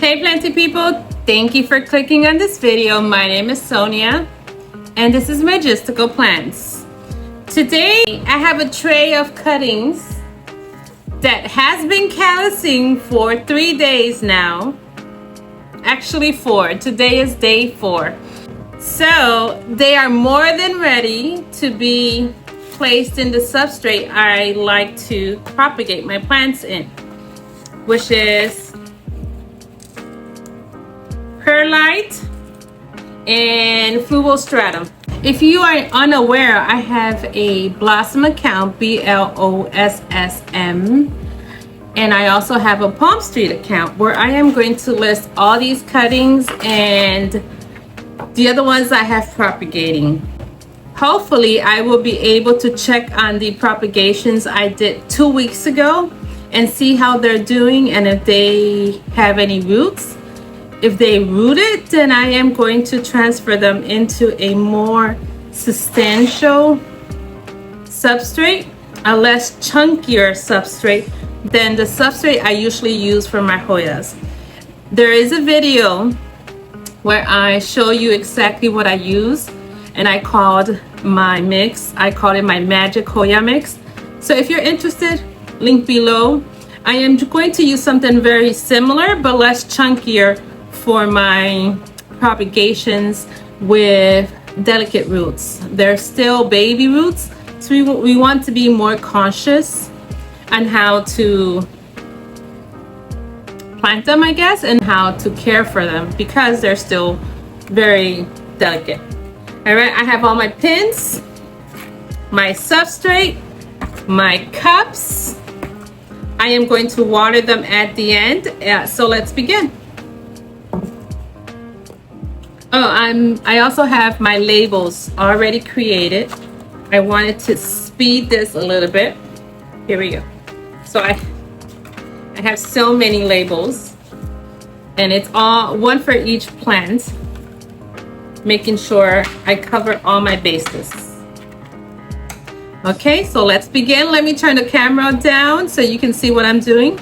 Hey Planty people, thank you for clicking on this video. My name is Sonia and this is Majestical Plants. Today I have a tray of cuttings that has been callousing for 3 days now. Actually 4. Today is day 4. So they are more than ready to be placed in the substrate I like to propagate my plants in, which is perlite and fluostratum. If you are unaware, I have a Blossm account, BLOSSM, and I also have a Palmstreet account where I am going to list all these cuttings and the other ones I have propagating. Hopefully I will be able to check on the propagations I did 2 weeks ago and see how they're doing and if they have any roots. If they rooted, then I am going to transfer them into a more substantial substrate, a less chunkier substrate than the substrate I usually use for my Hoyas. There is a video where I show you exactly what I use, and I called my mix, I called it my Magic Hoya mix. So if you're interested, link below. I am going to use something very similar but less chunkier for my propagations with delicate roots. They're still baby roots, so we want to be more conscious on how to plant them, I guess, and how to care for them because they're still very delicate. All right, I have all my pins, my substrate, my cups. I am going to water them at the end, so let's begin. I also have my labels already created. I wanted to speed this a little bit. Here we go. So I have so many labels, and it's all one for each plant, making sure I cover all my bases. Okay, so let's begin. Let me turn the camera down so you can see what I'm doing.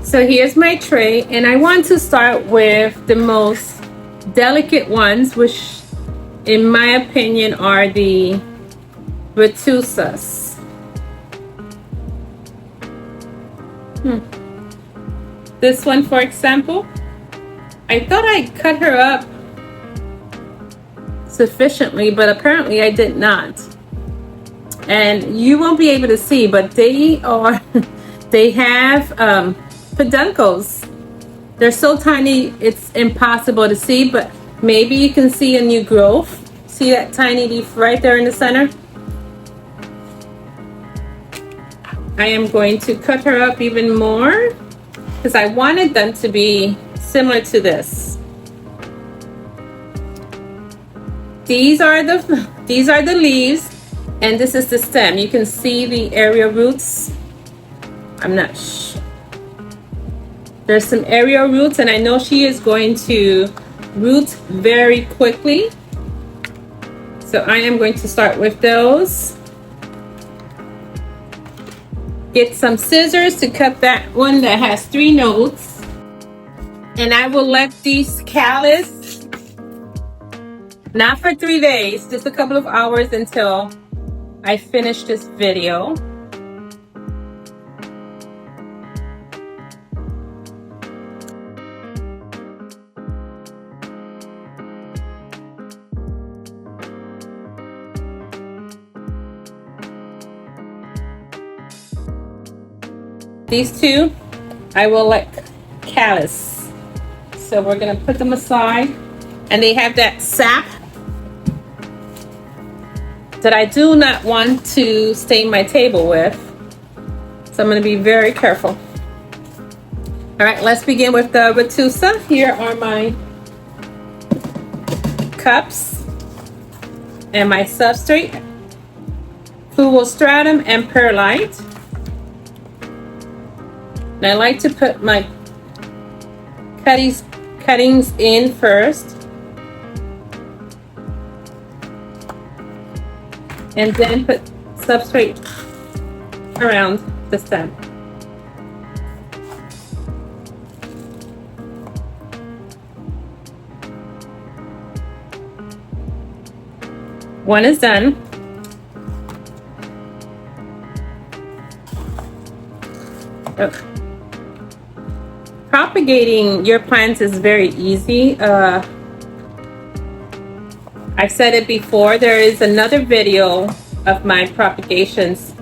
So here's my tray, and I want to start with the most delicate ones, which in my opinion are the retusas. This one, for example, I thought I cut her up sufficiently, but apparently I did not. And you won't be able to see, but they have peduncles. They're so tiny it's impossible to see, but maybe you can see a new growth. See that tiny leaf right there in the center? I am going to cut her up even more because I wanted them to be similar to this. These are the leaves, and this is the stem. You can see the area roots. I'm not sure. There's some aerial roots, and I know she is going to root very quickly. So I am going to start with those. Get some scissors to cut that one that has 3 nodes. And I will let these callus, not for 3 days, just a couple of hours until I finish this video. These two, I will let callus. So we're gonna put them aside. And they have that sap that I do not want to stain my table with. So I'm gonna be very careful. All right, let's begin with the retusa. Here are my cups and my substrate, stratum and perlite. And I like to put my cuttings in first, and then put substrate around the stem. One is done. Oh. Propagating your plants is very easy. I've said it before, there is another video of my propagations.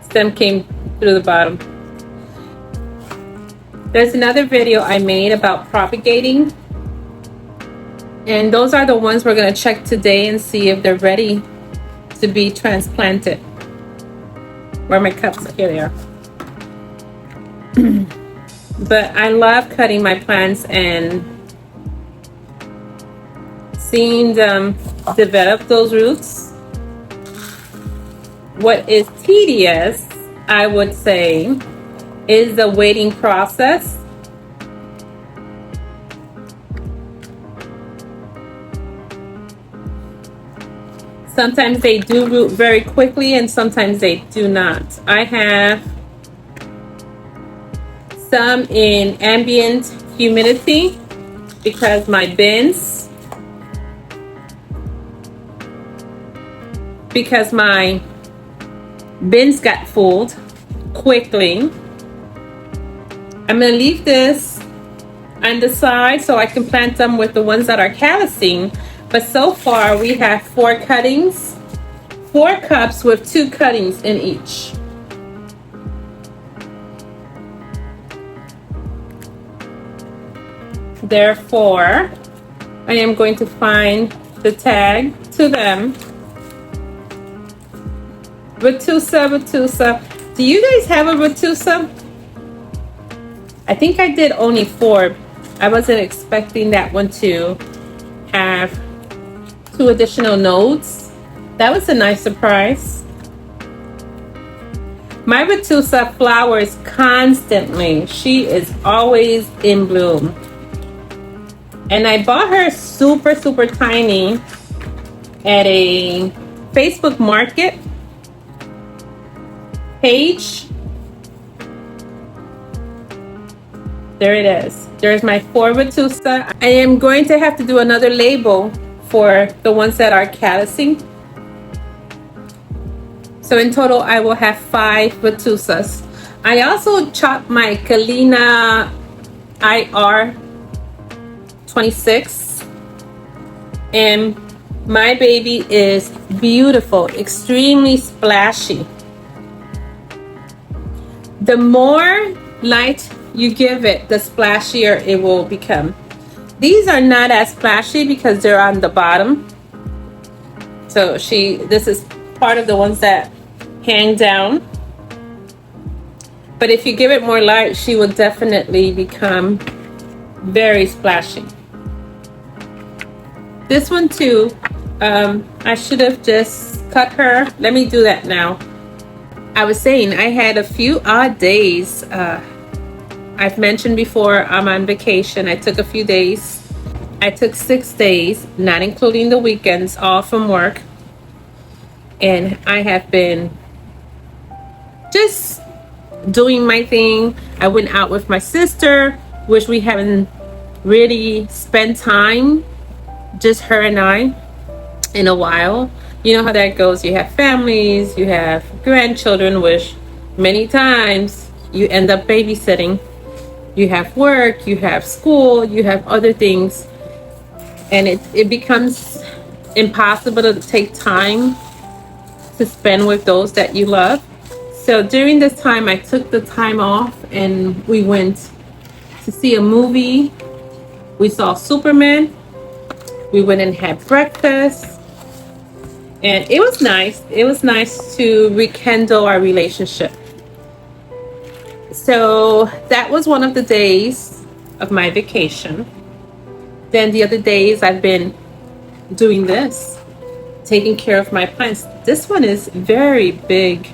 Stem came through the bottom. There's another video I made about propagating. And those are the ones we're gonna check today and see if they're ready to be transplanted. Where are my cups? Here they are. But I love cutting my plants and seeing them develop those roots. What is tedious, I would say, is the waiting process. Sometimes they do root very quickly and sometimes they do not. I have some in ambient humidity because my bins, got full quickly. I'm gonna leave this on the side so I can plant them with the ones that are callusing. But so far we have 4 cuttings, 4 cups with 2 cuttings in each. Therefore, I am going to find the tag to them. Retusa. Do you guys have a retusa? I think I did only 4. I wasn't expecting that one to have 2 additional nodes. That was a nice surprise. My retusa flowers constantly. She is always in bloom. And I bought her super tiny at a Facebook Market page. There it is. There's my 4 retusa. I am going to have to do another label for the ones that are callusing. So in total, I will have 5 retusas. I also chopped my Kalina IR 26, and my baby is beautiful, extremely splashy. The more light you give it, the splashier it will become. These are not as splashy because they're on the bottom. So this is part of the ones that hang down. But if you give it more light, she will definitely become very splashy. This one too, I should have just cut her. Let me do that now. I was saying I had a few odd days. I've mentioned before I'm on vacation. I took a few days. I took 6 days, not including the weekends, off from work. And I have been just doing my thing. I went out with my sister, which we haven't really spent time, just her and I, in a while. You know how that goes. You have families, you have grandchildren, which many times you end up babysitting. You have work, you have school, you have other things, and it becomes impossible to take time to spend with those that you love. So during this time, I took the time off and we went to see a movie. We saw Superman. We went and had breakfast. And it was nice. It was nice to rekindle our relationship. So that was one of the days of my vacation. Then the other days I've been doing this, taking care of my plants. This one is very big.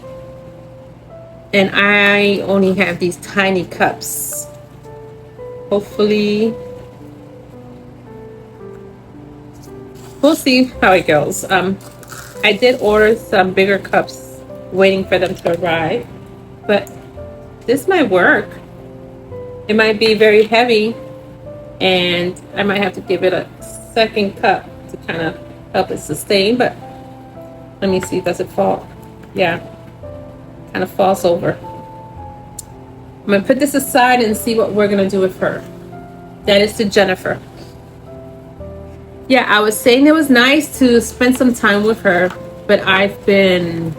And I only have these tiny cups. Hopefully, we'll see how it goes. I did order some bigger cups, waiting for them to arrive. But this might work. It might be very heavy, and I might have to give it a second cup to kind of help it sustain. But let me see, does it fall? Yeah, kind of falls over. I'm gonna put this aside and see what we're gonna do with her. That is to Jennifer. Yeah, I was saying it was nice to spend some time with her, but I've been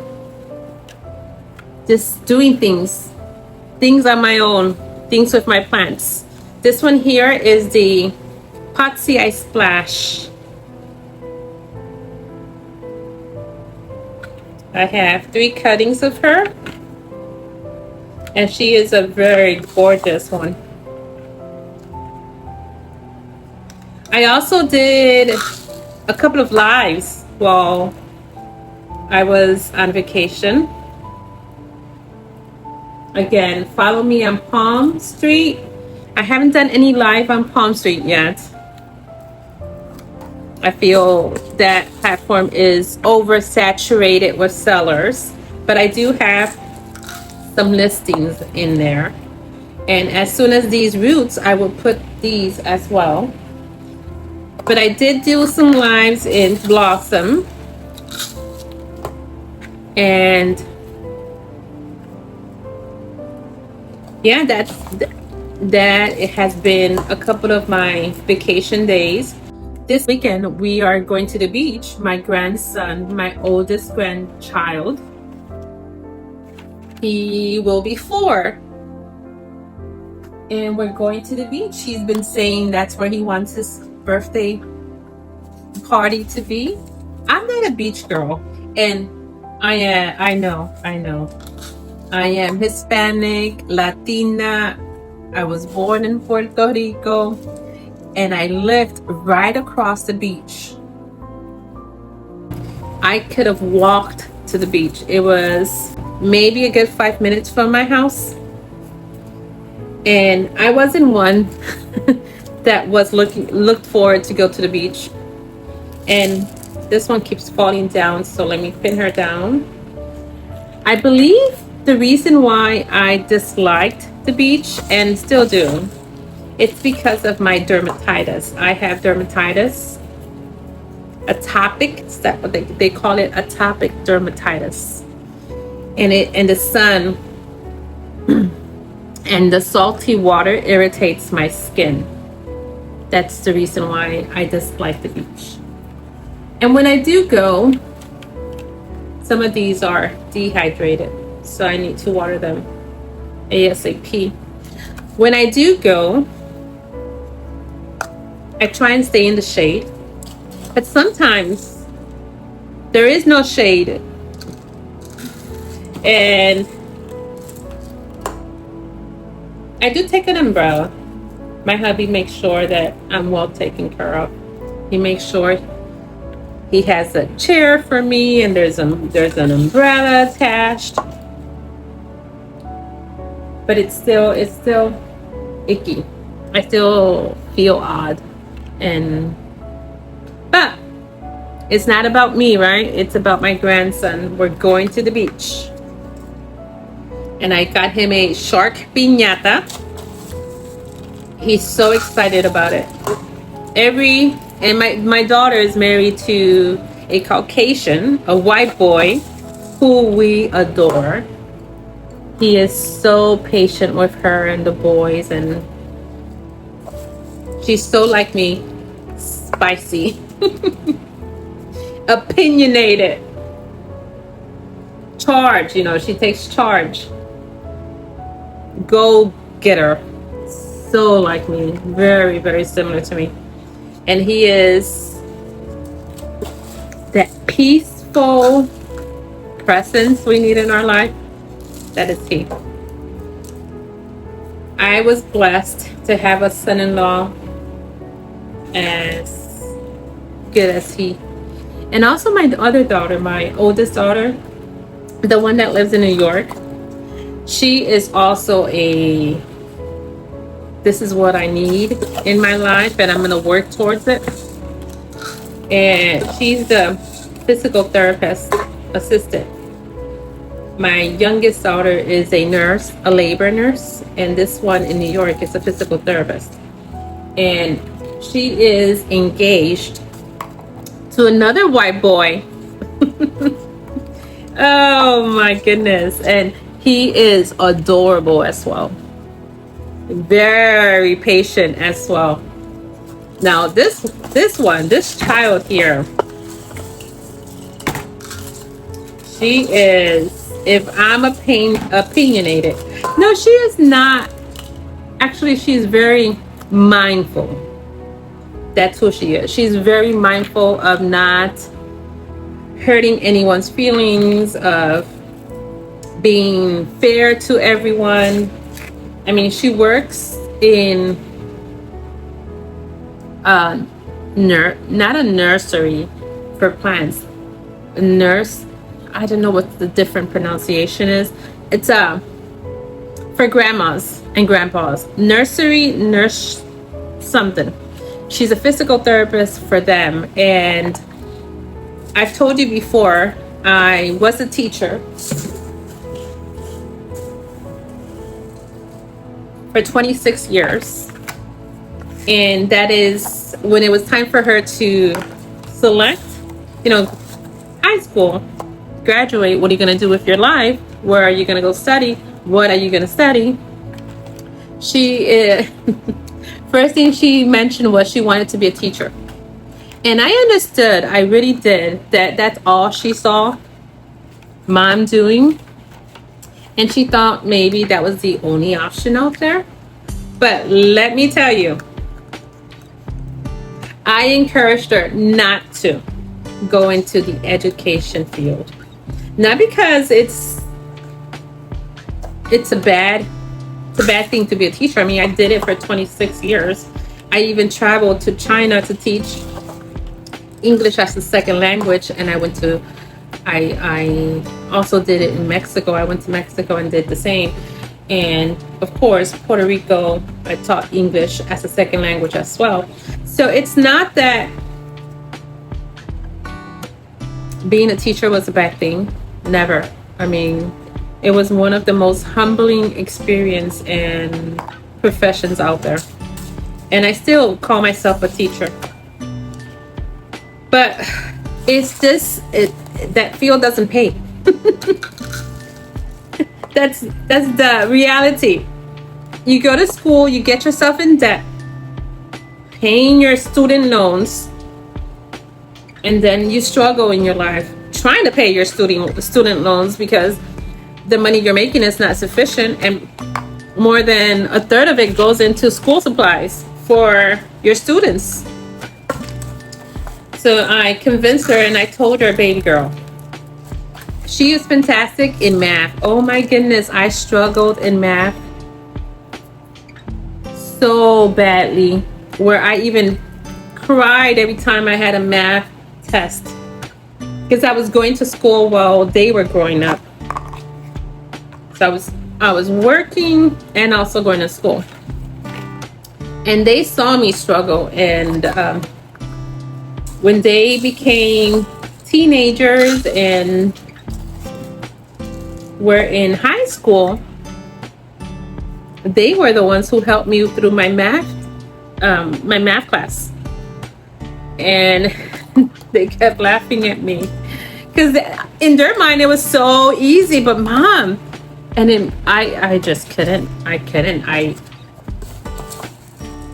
just doing things on my own, things with my plants. This one here is the Potsy I Splash. I have 3 cuttings of her, and she is a very gorgeous one. I also did a couple of lives while I was on vacation. Again, follow me on Palmstreet. I haven't done any live on Palmstreet yet. I feel that platform is oversaturated with sellers, but I do have some listings in there. And as soon as these roots, I will put these as well. But I did do some lives in Blossm, and yeah, that it has been a couple of my vacation days. This weekend we are going to the beach. My grandson, my oldest grandchild, he will be 4, and we're going to the beach. He's been saying that's where he wants his birthday party to be. I'm not a beach girl, and I know I am Hispanic, Latina. I was born in Puerto Rico, and I lived right across the beach. I could have walked to the beach. It was maybe a good 5 minutes from my house, and I wasn't one that was looked forward to go to the beach. And this one keeps falling down, so let me pin her down. I believe the reason why I disliked the beach, and still do, it's because of my dermatitis. I have dermatitis, atopic, that's what they call it, atopic dermatitis. And the sun and the salty water irritates my skin. That's the reason why I dislike the beach. And when I do go, some of these are dehydrated, so I need to water them ASAP. When I do go, I try and stay in the shade, but sometimes there is no shade, and I do take an umbrella. My hubby makes sure that I'm well taken care of. He makes sure he has a chair for me, and there's an umbrella attached. But it's still icky. I still feel odd, but it's not about me, right? It's about my grandson. We're going to the beach, and I got him a shark piñata. He's so excited about it. And my daughter is married to a Caucasian, a white boy, who we adore. He is so patient with her and the boys, and she's so like me, spicy, opinionated. charge, you know, she takes charge. Go getter. So like me, very, very similar to me. And he is that peaceful presence we need in our life. That is he. I was blessed to have a son-in-law as good as he. And also my other daughter, my oldest daughter, the one that lives in New York, she is also a, this is what I need in my life and I'm going to work towards it. And she's the physical therapist assistant. My youngest daughter is a nurse, a labor nurse, and this one in New York is a physical therapist. And she is engaged to another white boy. Oh my goodness. And he is adorable as well. Very patient as well. Now this child here, she is, if I'm opinionated, no, she is not. Actually, she's very mindful. That's who she is. She's very mindful of not hurting anyone's feelings, of being fair to everyone. I mean, she works in not a nursery for plants. Nurse, I don't know what the different pronunciation is. It's for grandmas and grandpas. Nurse something. She's a physical therapist for them. And I've told you before, I was a teacher for 26 years. And that is when it was time for her to select, you know, high school, graduate. What are you going to do with your life? Where are you going to go study? What are you going to study? She first thing she mentioned was she wanted to be a teacher. And I understood, I really did, that that's all she saw mom doing. And she thought maybe that was the only option out there. But let me tell you, I encouraged her not to go into the education field. Not because it's a bad thing to be a teacher. I mean, I did it for 26 years. I even traveled to China to teach English as a second language, and I also did it in Mexico. I went to Mexico and did the same. And of course, Puerto Rico, I taught English as a second language as well. So it's not that being a teacher was a bad thing. Never. I mean, it was one of the most humbling experience and professions out there. And I still call myself a teacher. But it's just, that field doesn't pay. That's the reality. You go to school, you get yourself in debt, paying your student loans, and then you struggle in your life trying to pay your student loans because the money you're making is not sufficient, and more than a third of it goes into school supplies for your students. So I convinced her and I told her, baby girl, she is fantastic in math. Oh my goodness, I struggled in math so badly, where I even cried every time I had a math test because I was going to school while they were growing up. So I was working and also going to school, and they saw me struggle. And when they became teenagers and were in high school, they were the ones who helped me through my math class. And they kept laughing at me because in their mind it was so easy, but mom, and then I just couldn't. I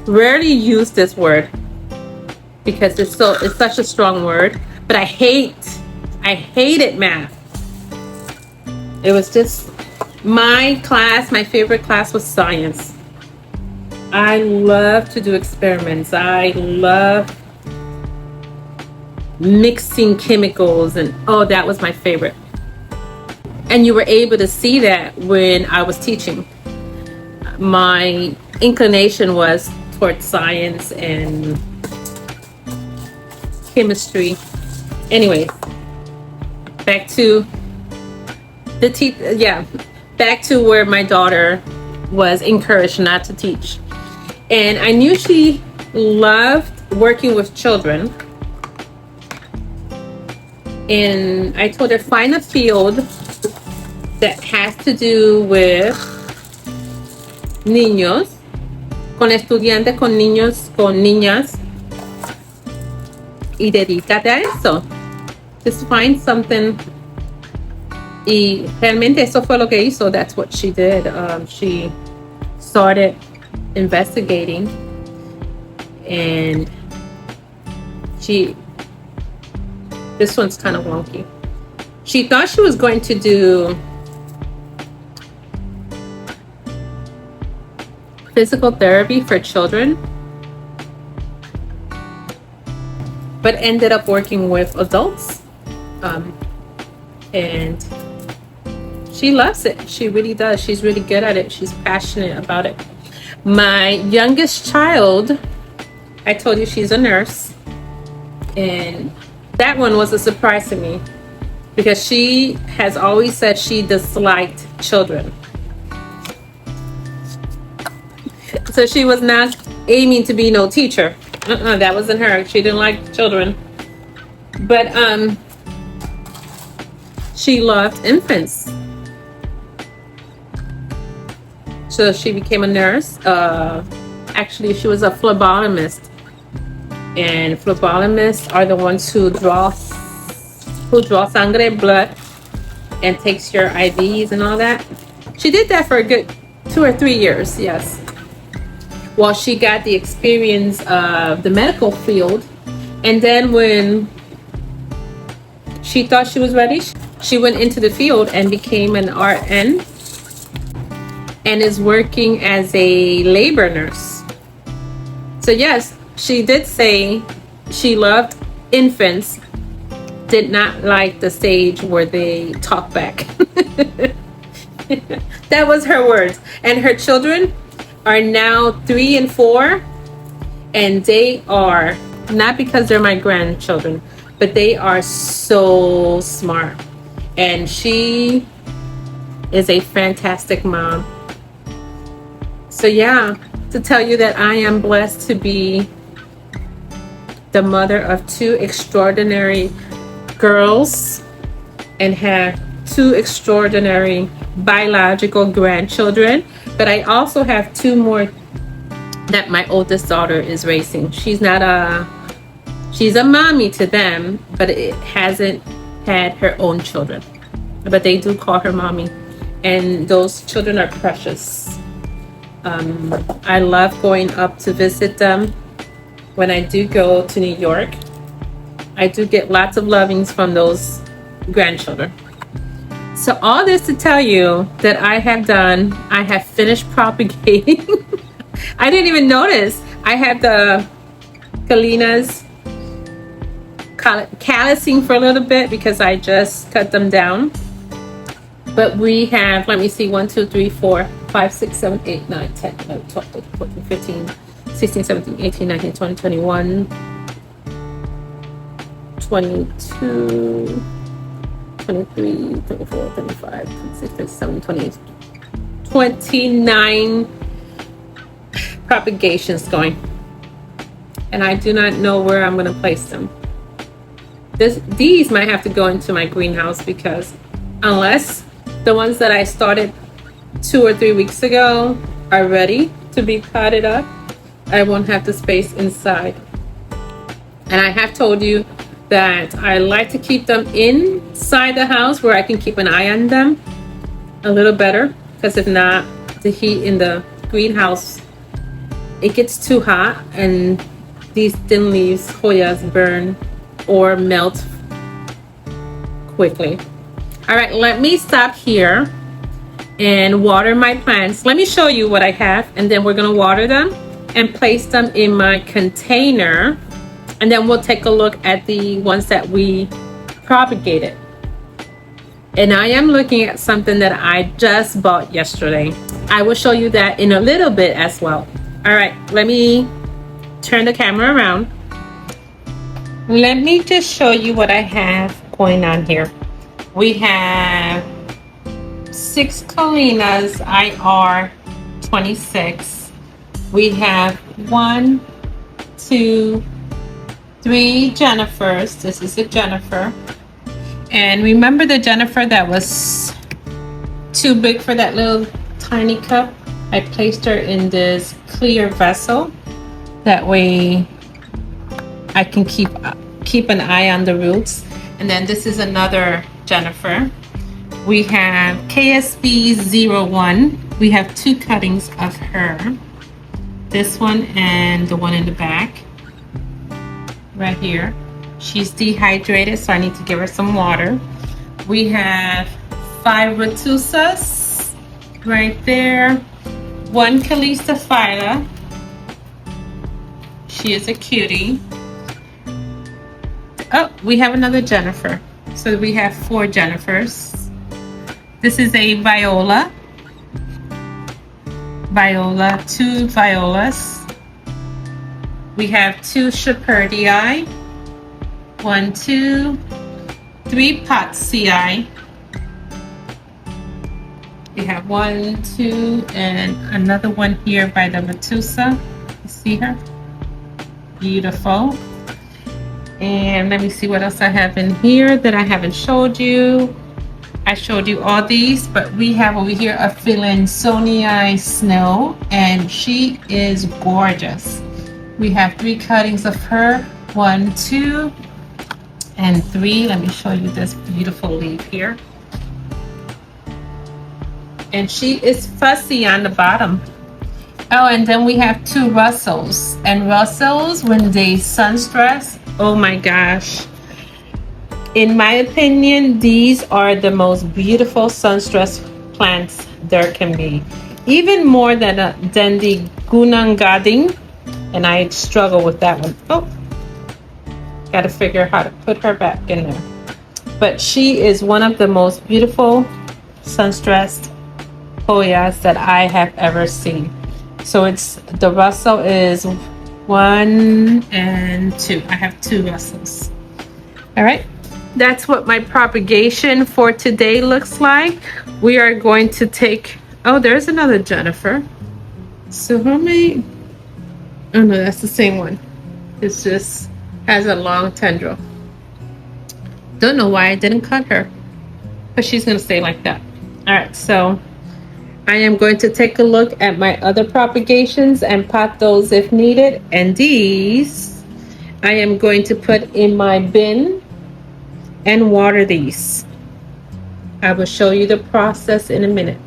rarely use this word because it's such a strong word, but I hated math. It was just my class. My favorite class was science. I love to do experiments. I love mixing chemicals, and oh, that was my favorite. And you were able to see that when I was teaching. My inclination was towards science and chemistry. Anyway, back to back to where my daughter was encouraged not to teach. And I knew she loved working with children. And I told her, find a field that has to do with niños, con estudiantes, con niños, con niñas, y dedícate a eso. Just find something. Y realmente eso fue lo que hizo. That's what she did. She started investigating, and this one's kind of wonky. She thought she was going to do physical therapy for children, but ended up working with adults. And she loves it. She really does. She's really good at it. She's passionate about it. My youngest child, I told you she's a nurse, and that one was a surprise to me because she has always said she disliked children. So she was not aiming to be no teacher. That wasn't her. She didn't like children. But she loved infants. So she became a nurse. Actually, she was a phlebotomist. And phlebotomists are the ones who draw sangre, blood, and takes your IVs and all that. She did that for a good 2 or 3 years, yes. While she got the experience of the medical field. And then when she thought she was ready, she went into the field and became an RN and is working as a labor nurse. So yes, she did say she loved infants, did not like the stage where they talk back. That was her words. And her children are now 3 and 4, and they are, not because they're my grandchildren, but they are so smart. And she is a fantastic mom. So yeah, to tell you that I am blessed to be the mother of 2 extraordinary girls and have 2 extraordinary biological grandchildren. But I also have 2 more that my oldest daughter is raising. She's a mommy to them, but it hasn't had her own children. But they do call her mommy. And those children are precious. I love going up to visit them. When I do go to New York, I do get lots of lovings from those grandchildren. So all this to tell you that I have finished propagating. I didn't even notice. I have the Galenas callousing for a little bit because I just cut them down. But we have, let me see, 1, 2, 3, 4, 5, 6, 7, 8, 9, 10, 11, 12, 13, 14, 15, 16, 17, 18, 19, 20, 21, 22, 23, 24, 25, 26, 27, 28, 29 propagations going. And I do not know where I'm going to place them. These might have to go into my greenhouse because unless the ones that I started 2 or 3 weeks ago are ready to be potted up, I won't have the space inside. And I have told you that I like to keep them inside the house where I can keep an eye on them a little better, because if not, the heat in the greenhouse, it gets too hot and these thin leaves, Hoyas, burn or melt quickly. All right, let me stop here and water my plants. Let me show you what I have, and then we're gonna water them and place them in my container, and then we'll take a look at the ones that we propagated. And I am looking at something that I just bought yesterday. I will show you that in a little bit as well. All right, let me turn the camera around. Let me just show you what I have going on here. We have 6 Kalinas IR 26. We have 1, 2, 3 Jennifers. This is a Jennifer. And remember the Jennifer that was too big for that little tiny cup? I placed her in this clear vessel. That way I can keep an eye on the roots. And then this is another Jennifer. We have KSB01. We have 2 cuttings of her. This one and the one in the back. Right here. She's dehydrated, so I need to give her some water. We have 5 Retusas right there. 1 Calista Phyla. She is a cutie. Oh, we have another Jennifer. So we have 4 Jennifers. This is a Viola. Viola, 2 Violas. We have 2 Shepardii. 1, 2, 3 Potsii. We have 1, 2, and another one here by the Metusa. You see her? Beautiful. And let me see what else I have in here that I haven't showed you. I showed you all these, but we have over here a Philinsonii Snow, and she is gorgeous. We have 3 cuttings of her. 1, 2, and 3. Let me show you this beautiful leaf here. And she is fussy on the bottom. Oh, and then we have 2 Russells. And Russells, when they sun stress, oh my gosh. In my opinion, these are the most beautiful sun stress plants there can be. Even more than the Gunangading. And I struggle with that one. Oh. Got to figure out how to put her back in there. But she is one of the most beautiful sun-stressed Hoyas that I have ever seen. So it's the Russell is 1 and 2. I have 2 Russells. All right. That's what my propagation for today looks like. We are going to take, oh, there's another Jennifer. So how many? Oh no, that's the same one. It's just has a long tendril. Don't know why I didn't cut her, but she's gonna stay like that. All right, so I am going to take a look at my other propagations and pot those if needed. And these I am going to put in my bin and water these. I will show you the process in a minute.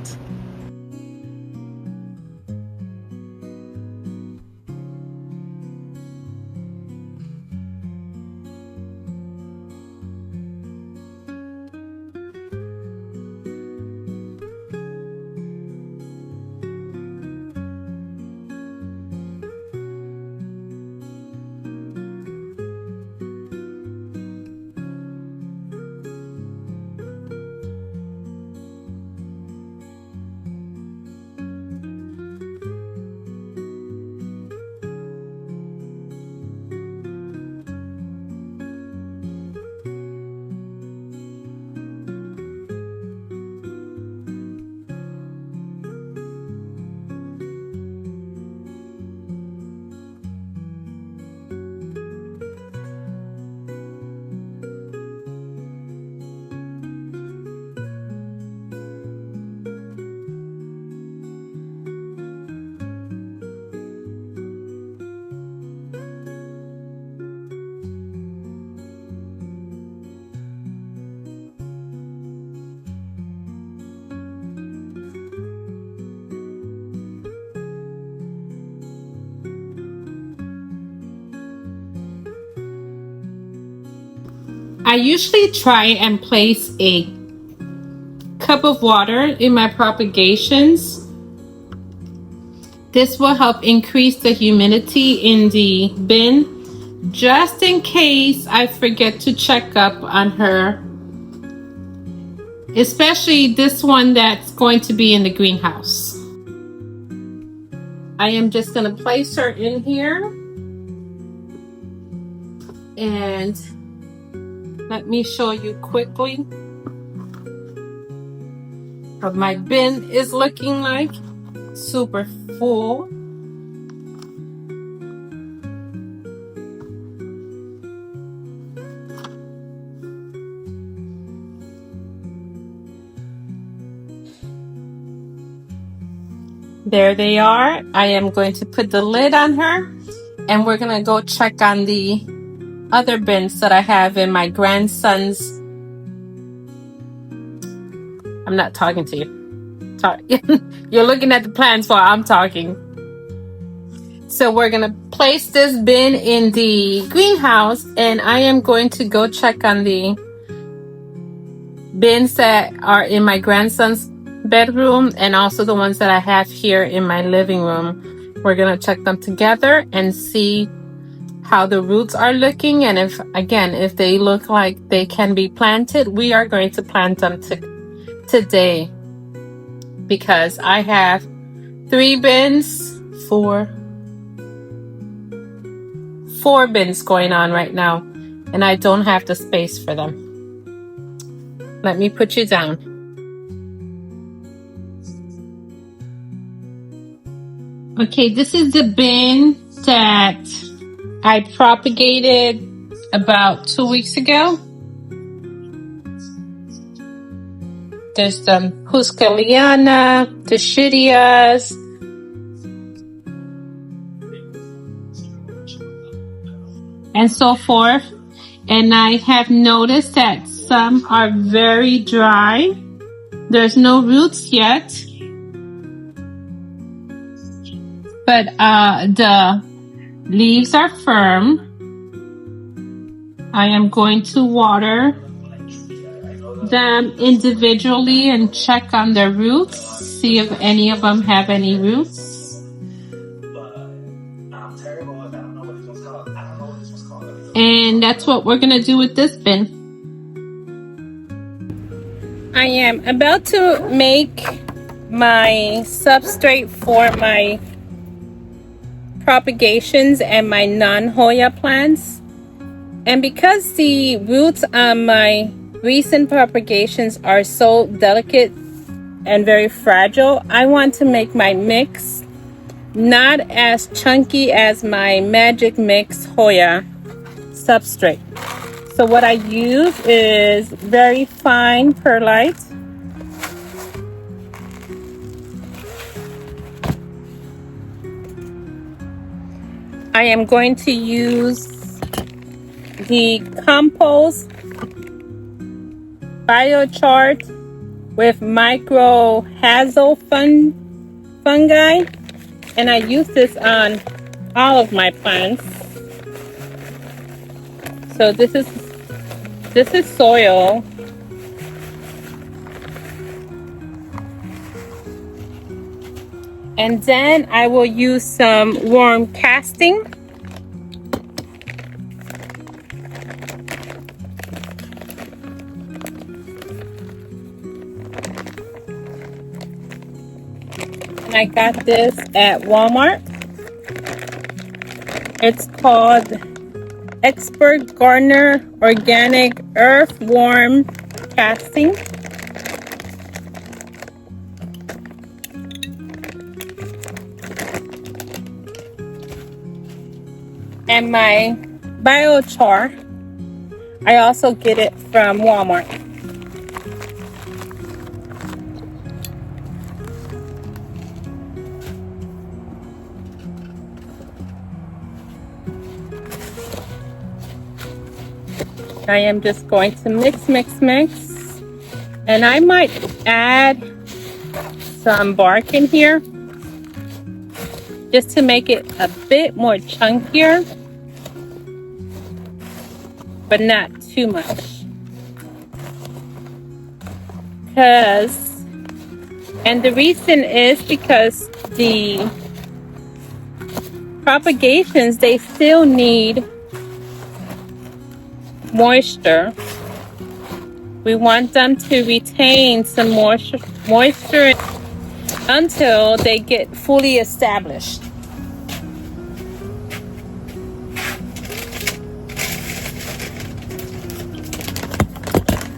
I usually try and place a cup of water in my propagations. This will help increase the humidity in the bin, just in case I forget to check up on her, especially this one that's going to be in the greenhouse. I am just going to place her in here, and let me show you quickly what my bin is looking like. Super full. There they are. I am going to put the lid on her, and we're gonna go check on the other bins that I have in my grandson's. I'm not talking to you. You're looking at the plants while I'm talking. So we're gonna place this bin in the greenhouse, and I am going to go check on the bins that are in my grandson's bedroom and also the ones that I have here in my living room. We're gonna check them together and see how the roots are looking, and if they look like they can be planted, we are going to plant them today, because I have 3 bins, four bins going on right now, and I don't have the space for them. Let me put you down. Okay, this is the bin that I propagated about 2 weeks ago. There's the Huskaliana, the Shidias, and so forth. And I have noticed that some are very dry. There's no roots yet, but the leaves are firm. I am going to water them individually and check on their roots, see if any of them have any roots. And that's what we're gonna do with this bin. I am about to make my substrate for my propagations and my non-Hoya plants. And because the roots on my recent propagations are so delicate and very fragile, I want to make my mix not as chunky as my Magic Mix Hoya substrate. So what I use is very fine perlite. I am going to use the compost biochar with micro hazel fungi, and I use this on all of my plants. So this is soil. And then I will use some warm casting. And I got this at Walmart. It's called Expert Gardener Organic Earth Warm Casting. And my biochar, I also get it from Walmart. I am just going to mix. And I might add some bark in here just to make it a bit more chunkier, but not too much. because, and the reason is because the propagations, they still need moisture. We want them to retain some moisture until they get fully established.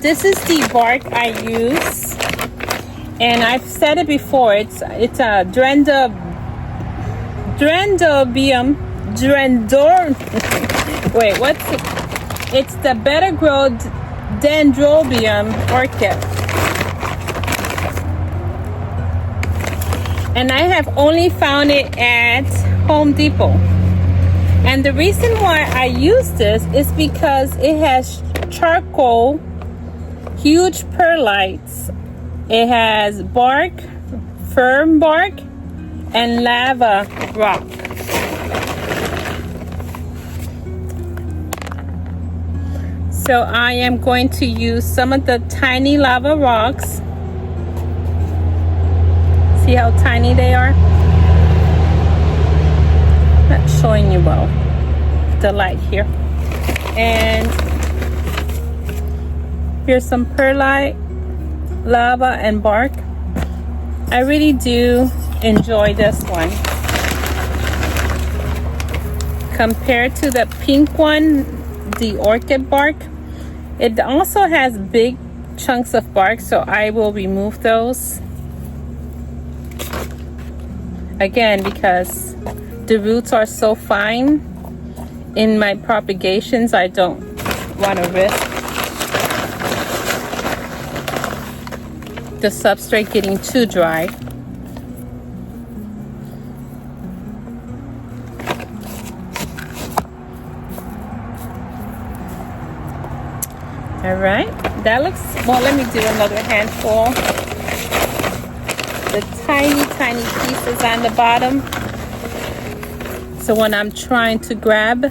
This is the bark I use, and I've said it before. It's a wait, what's it? It's the better growth dendrobium orchid, and I have only found it at Home Depot. And the reason why I use this is because it has charcoal, huge perlites. It has bark, firm bark, and lava rock. So I am going to use some of the tiny lava rocks. See how tiny they are? Not showing you well, the light here. And here's some perlite, lava, and bark. I really do enjoy this one. Compared to the pink one, the orchid bark, it also has big chunks of bark, so I will remove those. Again, because the roots are so fine in my propagations, I don't want to risk the substrate getting too dry. All right, that looks, well, let me do another handful. The tiny pieces on the bottom. So when I'm trying to grab,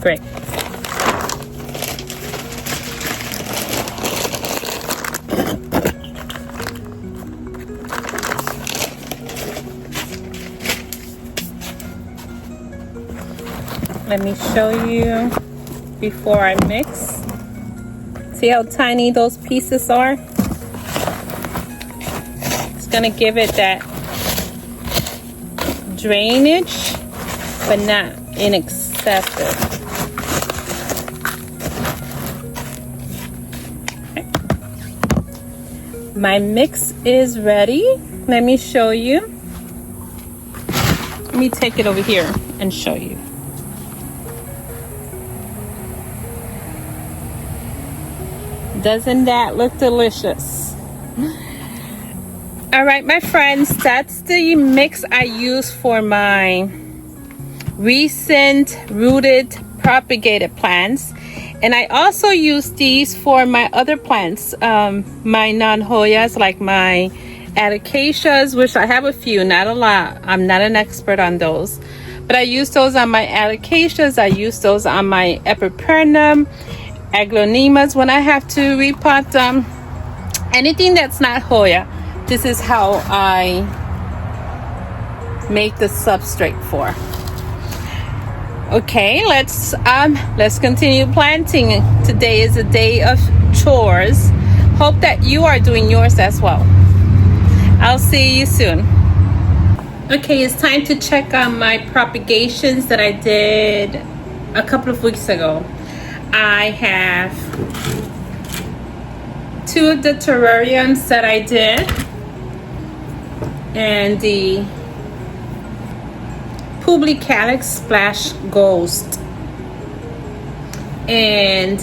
great. Let me show you before I mix. See how tiny those pieces are? It's gonna give it that drainage, but not in excessive. Okay. My mix is ready. Let me show you. Let me take it over here and show you. Doesn't that look delicious? All right, my friends, that's the mix I use for my recent rooted propagated plants. And I also use these for my other plants, my non-Hoyas, like my Alocaceas, which I have a few, not a lot. I'm not an expert on those. But I use those on my Alocaceas. I use those on my Epipernum, Aglaonemas when I have to repot them. Anything that's not Hoya, this is how I make the substrate for. Okay, let's continue planting. Today is a day of chores. Hope that you are doing yours as well. I'll see you soon. Okay, it's time to check on my propagations that I did a couple of weeks ago. I have 2 of the terrariums that I did, and the Publicalyx Splash Ghost, and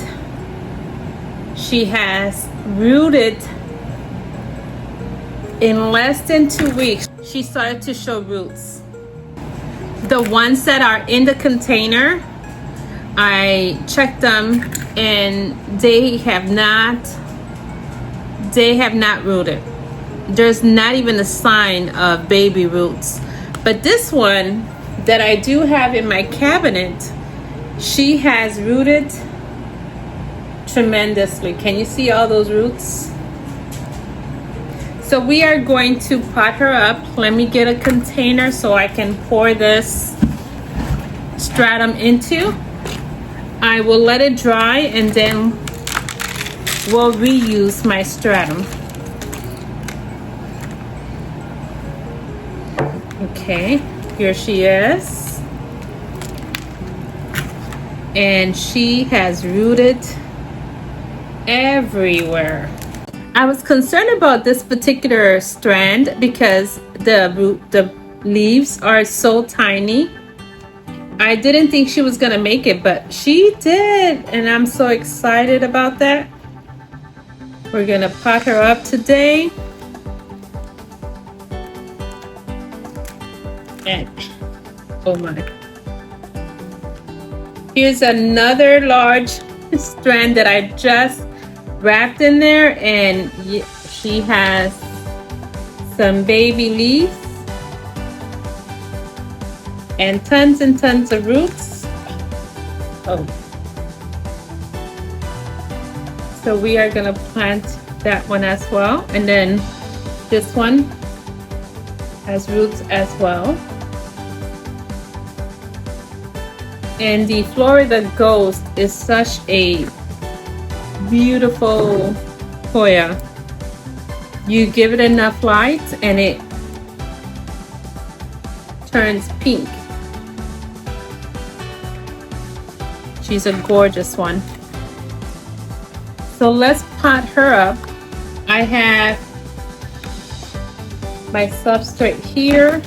she has rooted in less than 2 weeks. She started to show roots. The ones that are in the container, I checked them and they have not rooted. There's not even a sign of baby roots. But this one that I do have in my cabinet She has rooted tremendously. Can you see all those roots? So we are going to pot her up. Let me get a container so I can pour this stratum into. I will let it dry and then we'll reuse my stratum. Okay, here she is. And she has rooted everywhere. I was concerned about this particular strand because the leaves are so tiny. I didn't think she was gonna make it, but she did, and I'm so excited about that. We're gonna pot her up today. And oh my. Here's another large strand that I just wrapped in there, and she has some baby leaves and tons of roots. Oh. So we are gonna plant that one as well. And then this one has roots as well. And the Florida Ghost is such a beautiful Hoya. You give it enough light and it turns pink. She's a gorgeous one. So let's pot her up. I have my substrate here.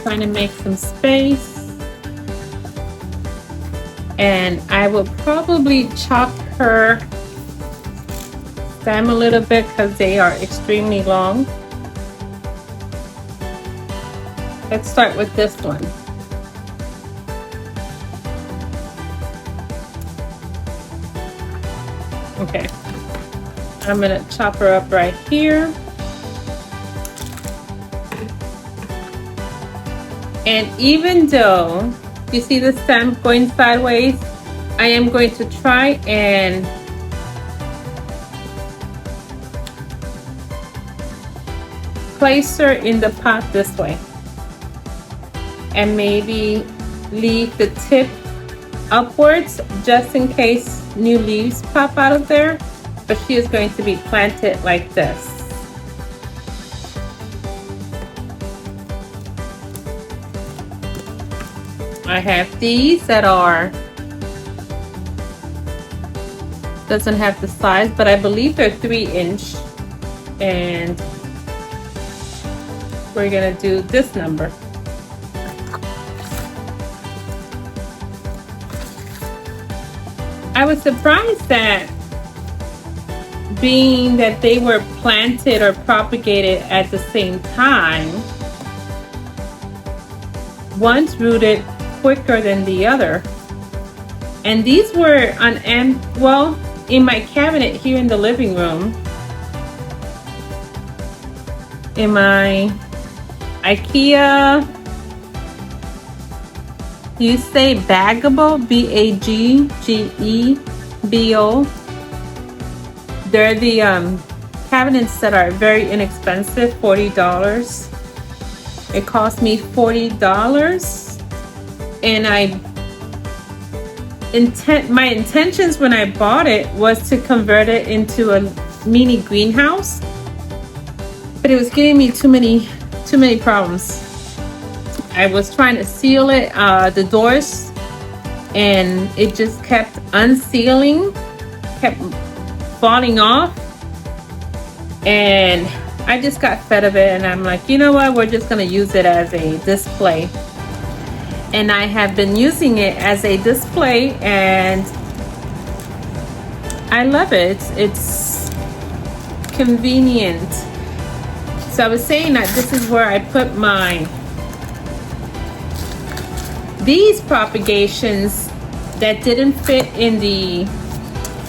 Trying to make some space. And I will probably chop her stem a little bit because they are extremely long. Let's start with this one. Okay, I'm gonna chop her up right here. And even though you see the stem going sideways, I am going to try and place her in the pot this way. And maybe leave the tip upwards just in case new leaves pop out of there. But she is going to be planted like this. I have these that doesn't have the size, but I believe they're 3-inch, and we're gonna do this number. I was surprised that being that they were planted or propagated at the same time, one's rooted quicker than the other. And these were well, in my cabinet here in the living room, in my IKEA, you say Bagable, B-A-G-G-E-B-O. They're the cabinets that are very inexpensive, $40. It cost me $40. And my intentions when I bought it was to convert it into a mini greenhouse, but it was giving me too many problems. I was trying to seal it, the doors, and it just kept unsealing, kept falling off, and I just got fed of it, and I'm like, you know what, we're just gonna use it as a display. And I have been using it as a display, and I love it. It's convenient. So I was saying that this is where I put these propagations that didn't fit in the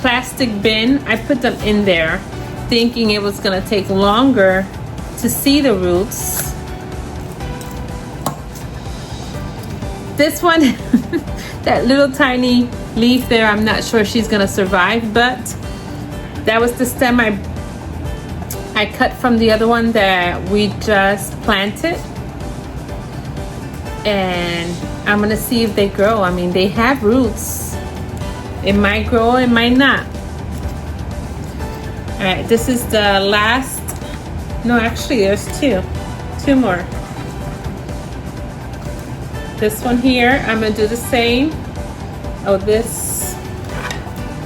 plastic bin. I put them in there thinking it was gonna take longer to see the roots. this one, that little tiny leaf there, I'm not sure she's gonna survive, but that was the stem I cut from the other one that we just planted. And I'm gonna see if they grow. I mean, they have roots. It might grow, it might not. All right, this is the last. No, actually there's two more. This one here, I'm gonna do the same. Oh, this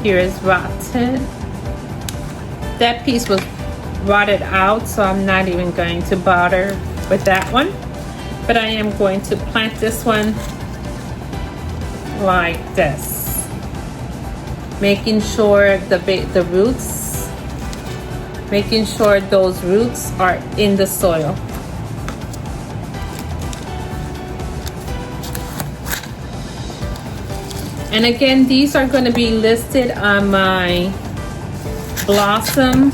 here is rotted. That piece was rotted out, so I'm not even going to bother with that one. But I am going to plant this one like this, making sure the roots, making sure those roots are in the soil. And again, these are going to be listed on my Blossm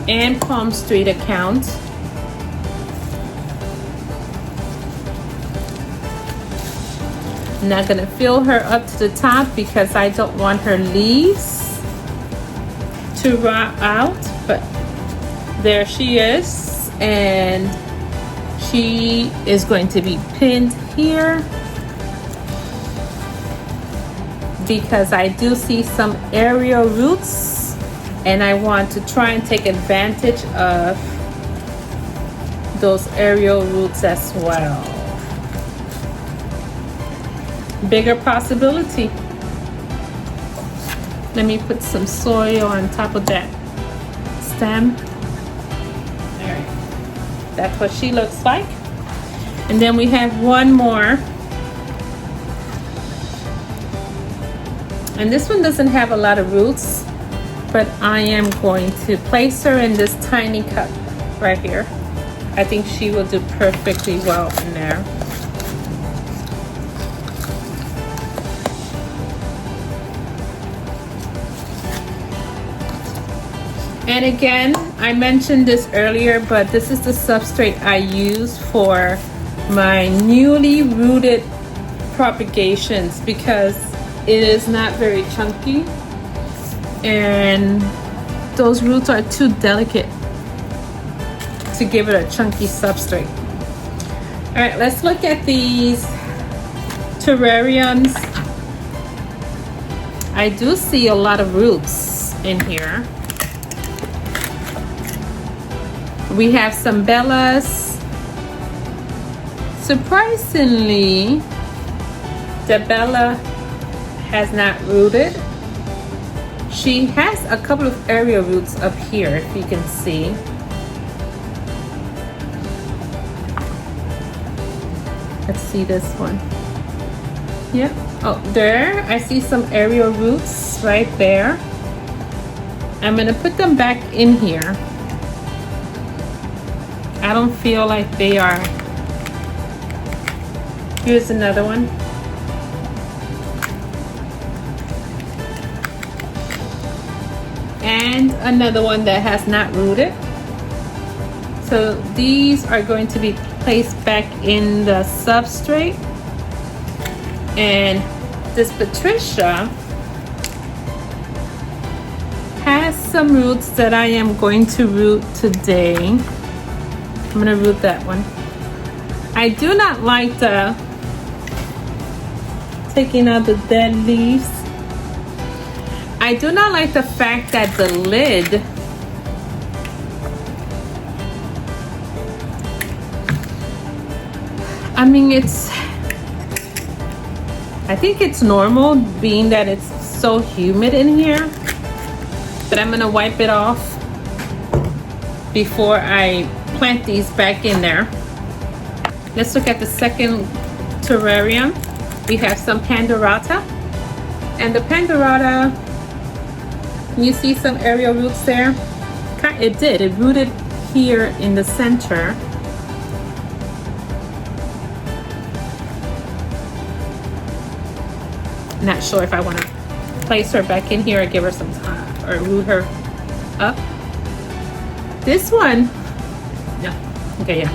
and Palmstreet account. I'm not going to fill her up to the top because I don't want her leaves to rot out, but there she is, and she is going to be pinned here because I do see some aerial roots and I want to try and take advantage of those aerial roots as well. Bigger possibility. Let me put some soil on top of that stem. All right, that's what she looks like. And then we have one more. And this one doesn't have a lot of roots, but I am going to place her in this tiny cup right here. I think she will do perfectly well in there. And again, I mentioned this earlier, but this is the substrate I use for my newly rooted propagations because it is not very chunky and those roots are too delicate to give it a chunky substrate. All right, let's look at these terrariums. I do see a lot of roots in here. We have some bellas. Surprisingly, the bella has not rooted. She has a couple of area roots up here, if you can see. Let's see this one. Yep. Oh, there. I see some aerial roots right there. I'm gonna put them back in here. I don't feel like they are. Here's another one. And another one that has not rooted. So these are going to be placed back in the substrate. And this Patricia has some roots that I am going to root today. I'm gonna root that one. I do not like the taking out the dead leaves. I do not like the fact that the lid I mean, I think it's normal being that it's so humid in here, but I'm gonna wipe it off before I plant these back in there. Let's look at the second terrarium. We have some Pandorata, and the Pandorata, you see some aerial roots there? It rooted here in the center. Not sure if I want to place her back in here or give her some time or root her up. This one, yeah, okay, yeah.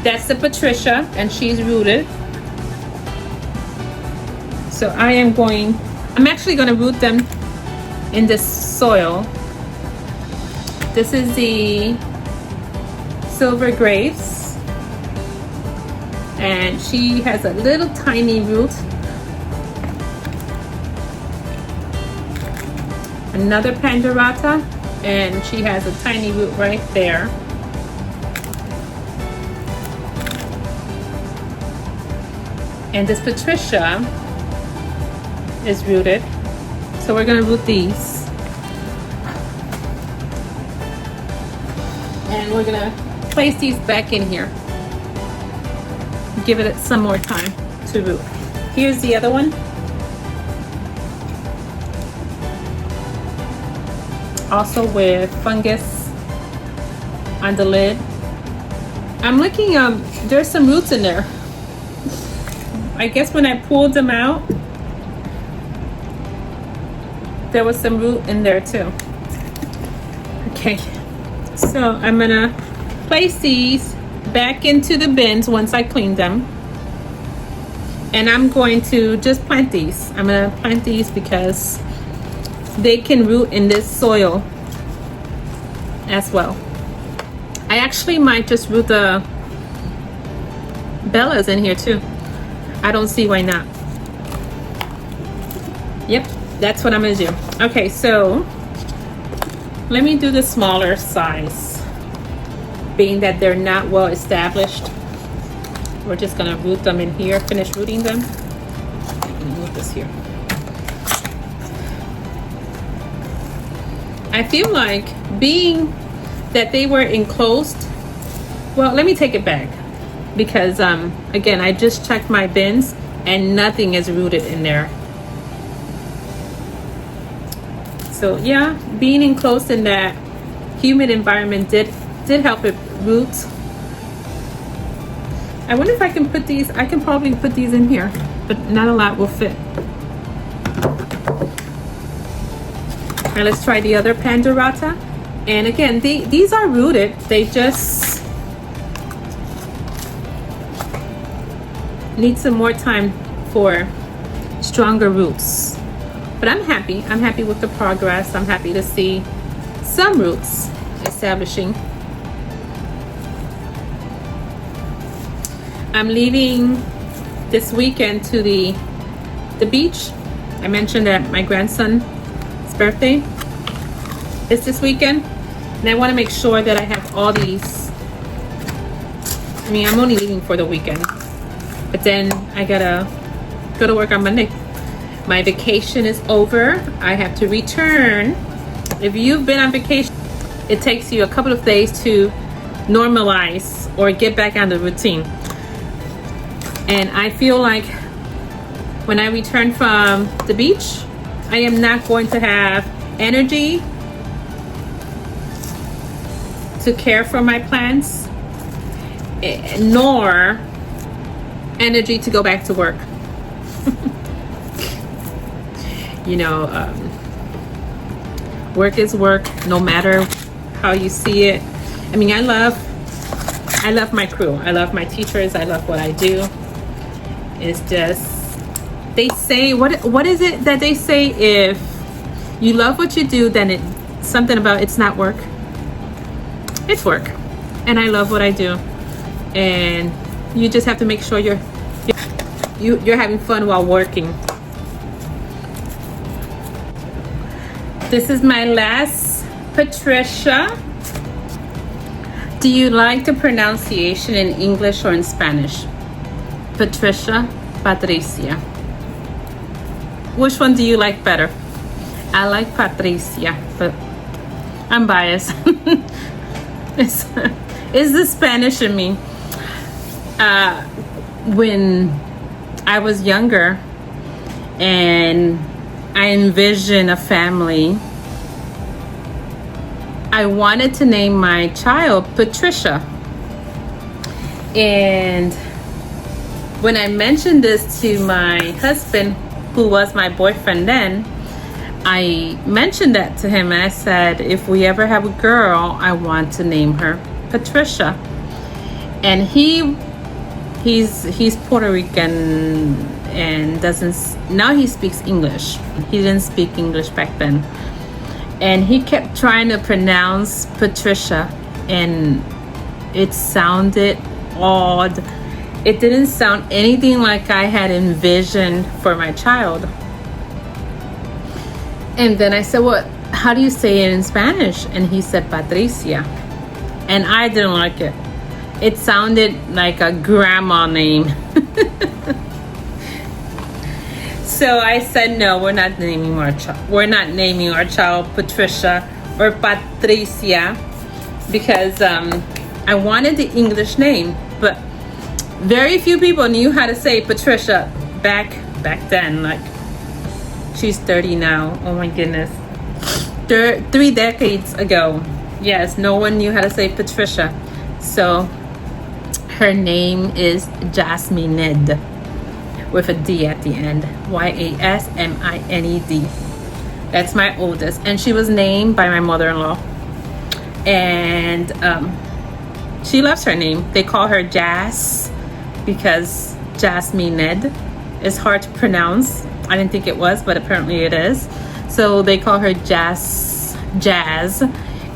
That's the Patricia, and she's rooted. So I'm actually going to root them in this soil. This is the Silver Grace, and she has a little tiny root. Another Pandurata, and she has a tiny root right there. And this Patricia is rooted, so we're going to root these, and we're going to place these back in here. Give it some more time to root. Here's the other one, also with fungus on the lid. I'm looking, there's some roots in there. I guess when I pulled them out, there was some root in there too. Okay, so I'm gonna place these back into the bins once I clean them, and I'm going to just plant these. I'm gonna plant these because they can root in this soil as well. I actually might just root the Bellas in here too. I don't see why not. Yep, that's what I'm gonna do. Okay, so let me do the smaller size. Being that they're not well established, we're just gonna root them in here, finish rooting them. Let me move this here. I feel like, being that they were enclosed, well, let me take it back, because again, I just checked my bins and nothing is rooted in there. So yeah, being enclosed in that humid environment did help it root. I wonder if I can put these, I can probably put these in here, but not a lot will fit. All right, let's try the other Pandurata. And again, these are rooted, they just need some more time for stronger roots. But I'm happy with the progress. I'm happy to see some roots establishing. I'm leaving this weekend to the beach. I mentioned that my grandson's birthday is this weekend, and I want to make sure that I have all these. I mean, I'm only leaving for the weekend, but then I gotta go to work on Monday. My vacation is over. I have to return. If you've been on vacation, it takes you a couple of days to normalize or get back on the routine. And I feel like when I return from the beach, I am not going to have energy to care for my plants, nor energy to go back to work. You know, work is work, no matter how you see it. I mean, I love my crew. I love my teachers. I love what I do. It's just, they say, what is it that they say? If you love what you do, then it's something about it's not work. It's work. And I love what I do. And you just have to make sure you're having fun while working. This is my last Patricia. Do you like the pronunciation in English or in Spanish? Patricia, Patricia. Which one do you like better? I like Patricia, but I'm biased. It's the Spanish in me. When I was younger and I envisioned a family, I wanted to name my child Patricia. And when I mentioned this to my husband, who was my boyfriend then, I mentioned that to him, and I said, if we ever have a girl, I want to name her Patricia. And he's Puerto Rican and now he speaks English. He didn't speak English back then. And he kept trying to pronounce Patricia, and it sounded odd. It didn't sound anything like I had envisioned for my child. And then I said, "What? How do you say it in Spanish?" And he said, "Patricia." And I didn't like it. It sounded like a grandma name. So I said, "No, we're not naming our child. We're not naming our child Patricia or Patricia," because I wanted the English name, but very few people knew how to say Patricia back then. Like, she's 30 now. Oh my goodness. 3 decades ago. Yes, no one knew how to say Patricia. So her name is Jasmined, with a D at the end. Yasmined. That's my oldest, and she was named by my mother-in-law. And she loves her name. They call her Jazz because Jasmined is hard to pronounce. I didn't think it was, but apparently it is. So they call her Jazz.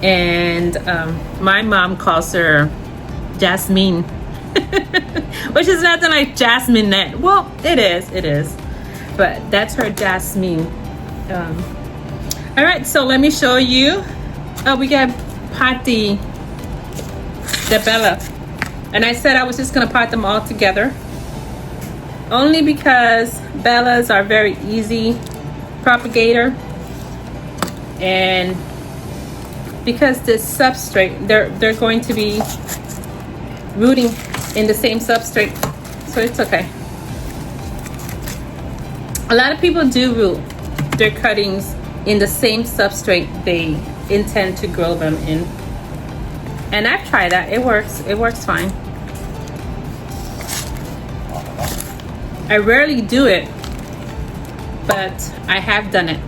And my mom calls her Jasmine. Which is nothing like Jasminette. Well, it is. But that's her Jasmine. All right, so let me show you. Oh, we got Patty the Bella. And I said I was just going to pot them all together. Only because Bellas are very easy propagator. And because this substrate, they're going to be rooting in the same substrate, so it's okay. A lot of people do root their cuttings in the same substrate they intend to grow them in, and I've tried that. It works fine. I rarely do it, but I have done it.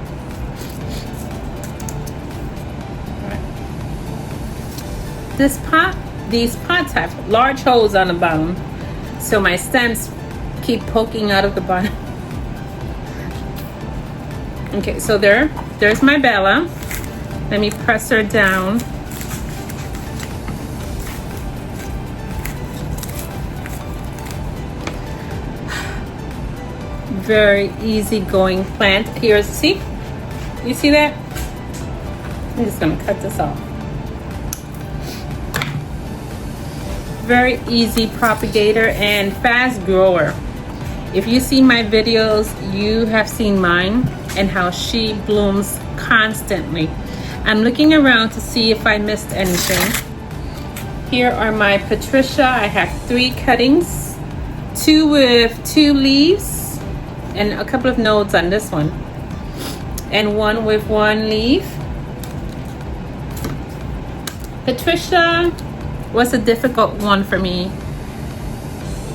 These pots have large holes on the bottom, so my stems keep poking out of the bottom. Okay, so there's my Bella. Let me press her down. Very easygoing plant. Here's, see? You see that? I'm just gonna cut this off. Very easy propagator and fast grower. If you see my videos, you have seen mine and how she blooms constantly. I'm looking around to see if I missed anything. Here are my Patricia. I have 3 cuttings, 2 with 2 leaves and a couple of nodes on this one, and 1 with 1 leaf. Patricia was a difficult one for me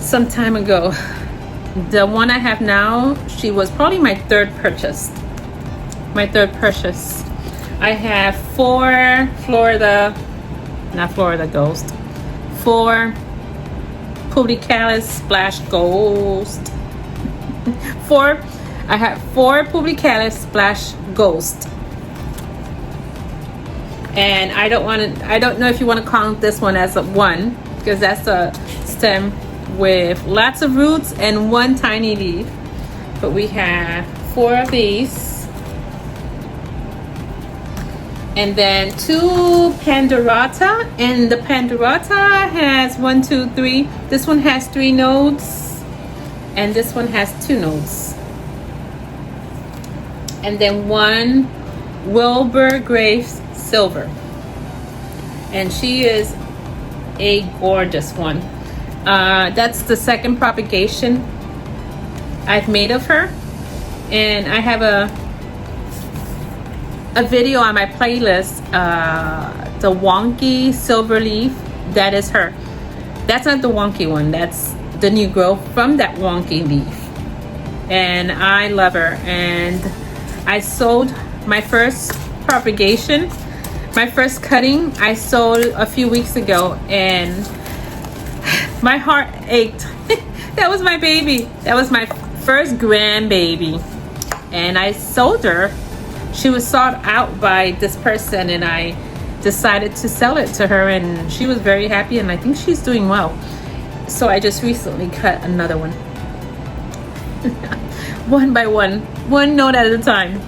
some time ago. The one I have now, she was probably my third purchase. I have 4 Ghost, 4 Publicalis Splash Ghost. I have 4 Publicalis Splash Ghost. And I don't know if you want to count this one as a 1, because that's a stem with lots of roots and 1 tiny leaf. But we have 4 of these, and then 2 Pandorata, and the Pandorata has 1, 2, 3. This one has 3 nodes, and this one has 2 nodes. And then 1 Wilbur Graves Silver, and she is a gorgeous one. That's the second propagation I've made of her, and I have a video on my playlist, the wonky silver leaf. That is her. That's not the wonky one, that's the new growth from that wonky leaf, and I love her. And I sold my first propagation, my first cutting I sold a few weeks ago, and My heart ached. That was my baby. That was my first grandbaby. And I sold her. She was sought out by this person, and I decided to sell it to her, and she was very happy, and I think she's doing well. So I just recently cut another one. One by one note at a time.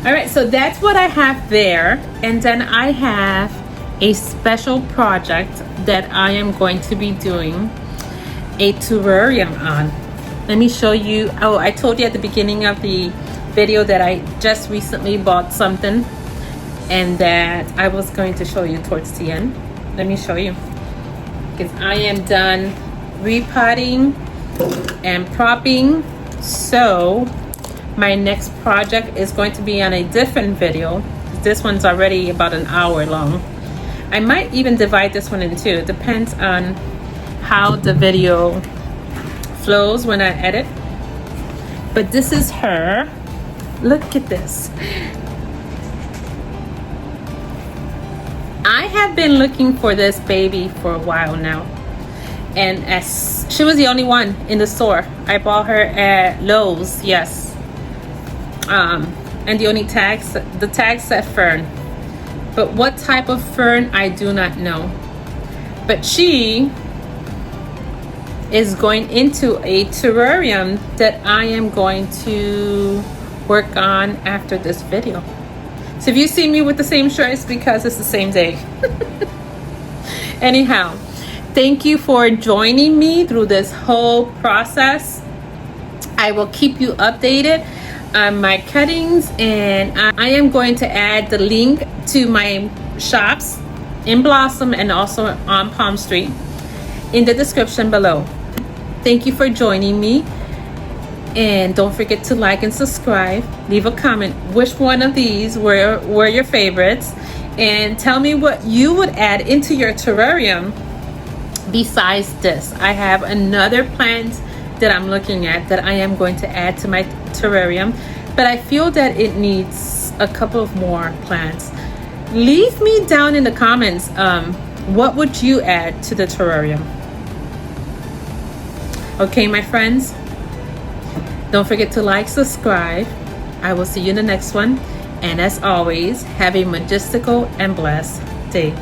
All right, so that's what I have there. And then I have a special project that I am going to be doing a terrarium on. Let me show you. Oh, I told you at the beginning of the video that I just recently bought something and that I was going to show you towards the end. Let me show you, because I am done repotting and propping. So my next project is going to be on a different video. This one's already about an hour long. I might even divide this one in two. It depends on how the video flows when I edit. But this is her. Look at this. I have been looking for this baby for a while now, and as she was the only one in the store. I bought her at Lowe's, yes. And the only tags, the tag said fern, but what type of fern I do not know. But she is going into a terrarium that I am going to work on after this video. So if you see me with the same shirt, it's because it's the same day. Anyhow, thank you for joining me through this whole process. I will keep you updated on my cuttings, and I am going to add the link to my shops in Blossm and also on Palm Street in the description below. Thank you for joining me, and don't forget to like and subscribe. Leave a comment which one of these were your favorites, and tell me what you would add into your terrarium besides this. I have another plant that I'm looking at that I am going to add to my terrarium, but I feel that it needs a couple of more plants. Leave me down in the comments, what would you add to the terrarium? Okay, my friends, don't forget to like, subscribe. I will see you in the next one, and as always, have a majestical and blessed day.